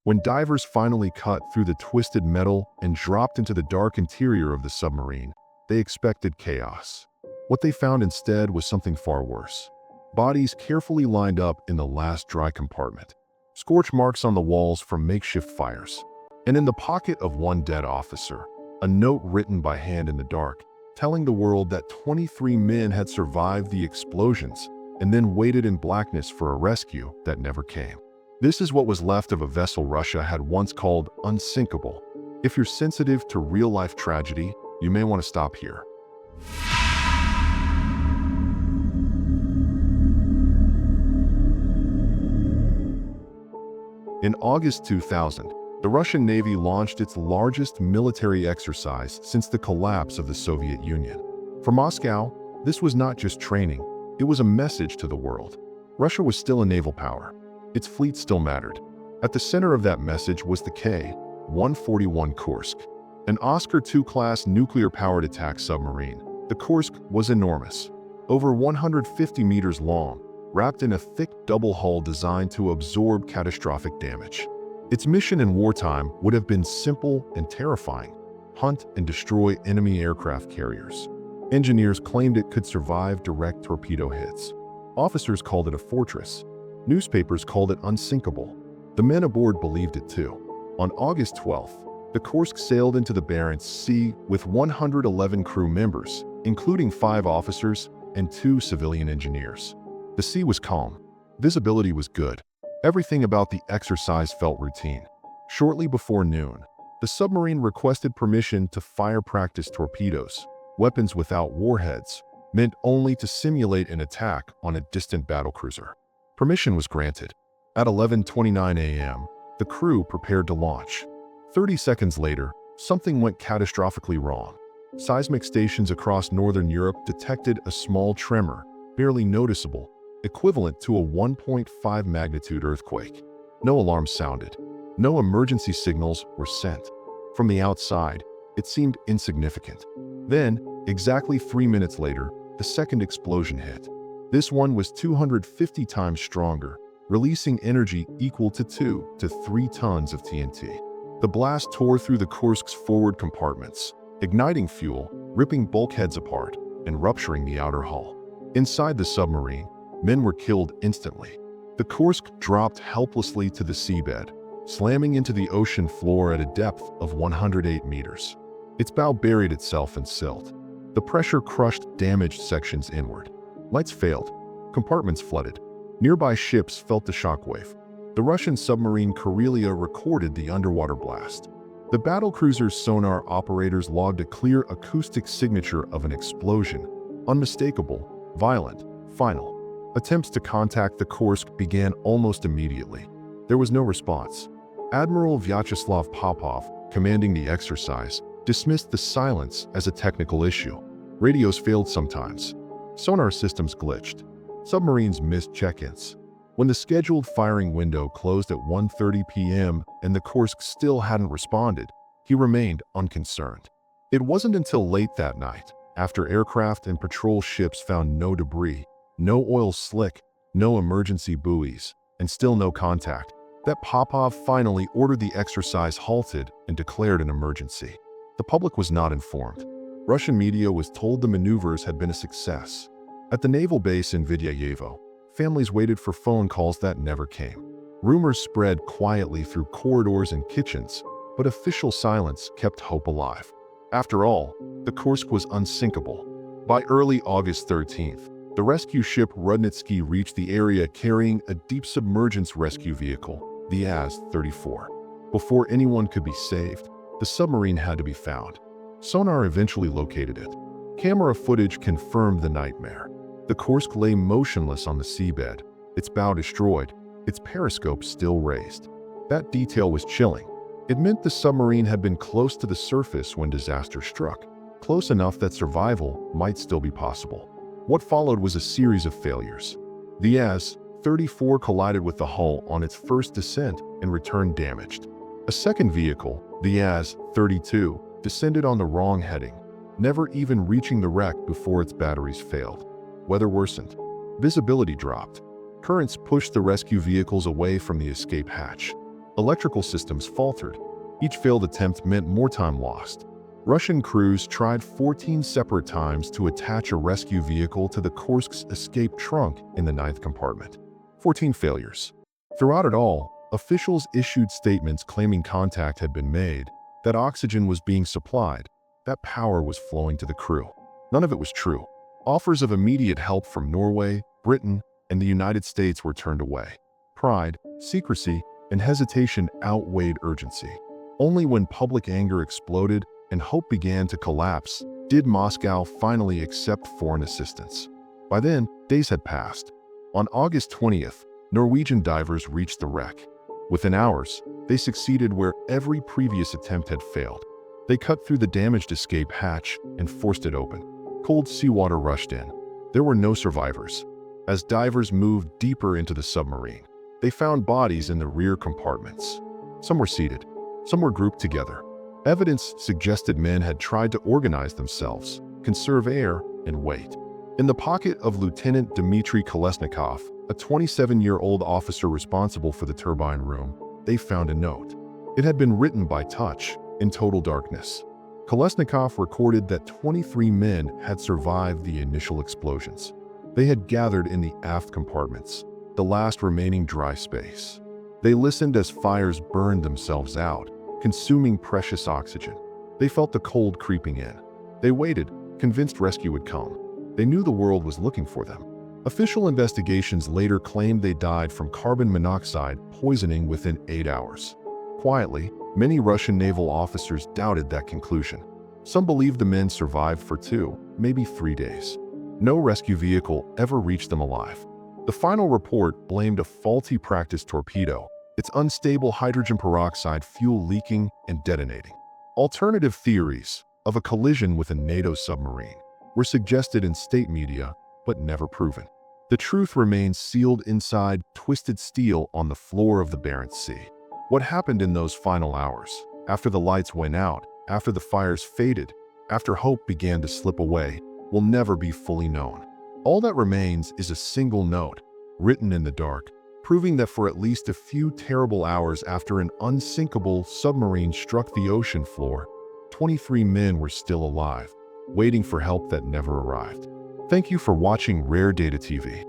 When divers finally cut through the twisted metal and dropped into the dark interior of the submarine, they expected chaos. What they found instead was something far worse. Bodies carefully lined up in the last dry compartment, scorch marks on the walls from makeshift fires, and in the pocket of one dead officer, a note written by hand in the dark, telling the world that 23 men had survived the explosions and then waited in blackness for a rescue that never came. This is what was left of a vessel Russia had once called unsinkable. If you're sensitive to real-life tragedy, you may want to stop here. In August 2000, the Russian Navy launched its largest military exercise since the collapse of the Soviet Union. For Moscow, this was not just training, it was a message to the world. Russia was still a naval power. Its fleet still mattered. At the center of that message was the K-141 Kursk, an Oscar II-class nuclear-powered attack submarine. The Kursk was enormous, over 150 meters long, wrapped in a thick double hull designed to absorb catastrophic damage. Its mission in wartime would have been simple and terrifying: hunt and destroy enemy aircraft carriers. Engineers claimed it could survive direct torpedo hits. Officers called it a fortress. Newspapers called it unsinkable. The men aboard believed it too. On August 12th, the Kursk sailed into the Barents Sea with 111 crew members, including 5 officers and 2 civilian engineers. The sea was calm. Visibility was good. Everything about the exercise felt routine. Shortly before noon, the submarine requested permission to fire practice torpedoes, weapons without warheads, meant only to simulate an attack on a distant battlecruiser. Permission was granted. At 11:29 a.m., the crew prepared to launch. 30 seconds later, something went catastrophically wrong. Seismic stations across northern Europe detected a small tremor, barely noticeable, equivalent to a 1.5 magnitude earthquake. No alarms sounded. No emergency signals were sent. From the outside, it seemed insignificant. Then, exactly 3 minutes later, the second explosion hit. This one was 250 times stronger, releasing energy equal to 2 to 3 tons of TNT. The blast tore through the Kursk's forward compartments, igniting fuel, ripping bulkheads apart, and rupturing the outer hull. Inside the submarine, men were killed instantly. The Kursk dropped helplessly to the seabed, slamming into the ocean floor at a depth of 108 meters. Its bow buried itself in silt. The pressure crushed damaged sections inward. Lights failed. Compartments flooded. Nearby ships felt the shockwave. The Russian submarine Karelia recorded the underwater blast. The battlecruiser's sonar operators logged a clear acoustic signature of an explosion, unmistakable, violent, final. Attempts to contact the Kursk began almost immediately. There was no response. Admiral Vyacheslav Popov, commanding the exercise, dismissed the silence as a technical issue. Radios failed sometimes. Sonar systems glitched. Submarines missed check-ins. When the scheduled firing window closed at 1:30 p.m. and the Kursk still hadn't responded, he remained unconcerned. It wasn't until late that night, after aircraft and patrol ships found no debris, no oil slick, no emergency buoys, and still no contact, that Popov finally ordered the exercise halted and declared an emergency. The public was not informed. Russian media was told the maneuvers had been a success. At the naval base in Vidyayevo, families waited for phone calls that never came. Rumors spread quietly through corridors and kitchens, but official silence kept hope alive. After all, the Kursk was unsinkable. By early August 13th, the rescue ship Rudnitsky reached the area carrying a deep submergence rescue vehicle, the AS-34. Before anyone could be saved, the submarine had to be found. Sonar eventually located it. Camera footage confirmed the nightmare. The Kursk lay motionless on the seabed, its bow destroyed, its periscope still raised. That detail was chilling. It meant the submarine had been close to the surface when disaster struck, close enough that survival might still be possible. What followed was a series of failures. The AS-34 collided with the hull on its first descent and returned damaged. A second vehicle, the AS-32, descended on the wrong heading, never even reaching the wreck before its batteries failed. Weather worsened. Visibility dropped. Currents pushed the rescue vehicles away from the escape hatch. Electrical systems faltered. Each failed attempt meant more time lost. Russian crews tried 14 separate times to attach a rescue vehicle to the Kursk's escape trunk in the ninth compartment. 14 failures. Throughout it all, officials issued statements claiming contact had been made, that oxygen was being supplied, that power was flowing to the crew. None of it was true. Offers of immediate help from Norway, Britain, and the United States were turned away. Pride, secrecy, and hesitation outweighed urgency. Only when public anger exploded and hope began to collapse did Moscow finally accept foreign assistance. By then, days had passed. On August 20th, Norwegian divers reached the wreck. Within hours, they succeeded where every previous attempt had failed. They cut through the damaged escape hatch and forced it open. Cold seawater rushed in. There were no survivors. As divers moved deeper into the submarine, they found bodies in the rear compartments. Some were seated, some were grouped together. Evidence suggested men had tried to organize themselves, conserve air, and wait. In the pocket of Lieutenant Dmitry Kolesnikov, a 27-year-old officer responsible for the turbine room, they found a note. It had been written by touch, in total darkness. Kolesnikov recorded that 23 men had survived the initial explosions. They had gathered in the aft compartments, the last remaining dry space. They listened as fires burned themselves out, consuming precious oxygen. They felt the cold creeping in. They waited, convinced rescue would come. They knew the world was looking for them. Official investigations later claimed they died from carbon monoxide poisoning within 8 hours. Quietly, many Russian naval officers doubted that conclusion. Some believed the men survived for 2, maybe 3 days. No rescue vehicle ever reached them alive. The final report blamed a faulty practice torpedo, its unstable hydrogen peroxide fuel leaking and detonating. Alternative theories of a collision with a NATO submarine were suggested in state media, but never proven. The truth remains sealed inside twisted steel on the floor of the Barents Sea. What happened in those final hours, after the lights went out, after the fires faded, after hope began to slip away, will never be fully known. All that remains is a single note, written in the dark, proving that for at least a few terrible hours after an unsinkable submarine struck the ocean floor, 23 men were still alive, waiting for help that never arrived. Thank you for watching Rare Data TV.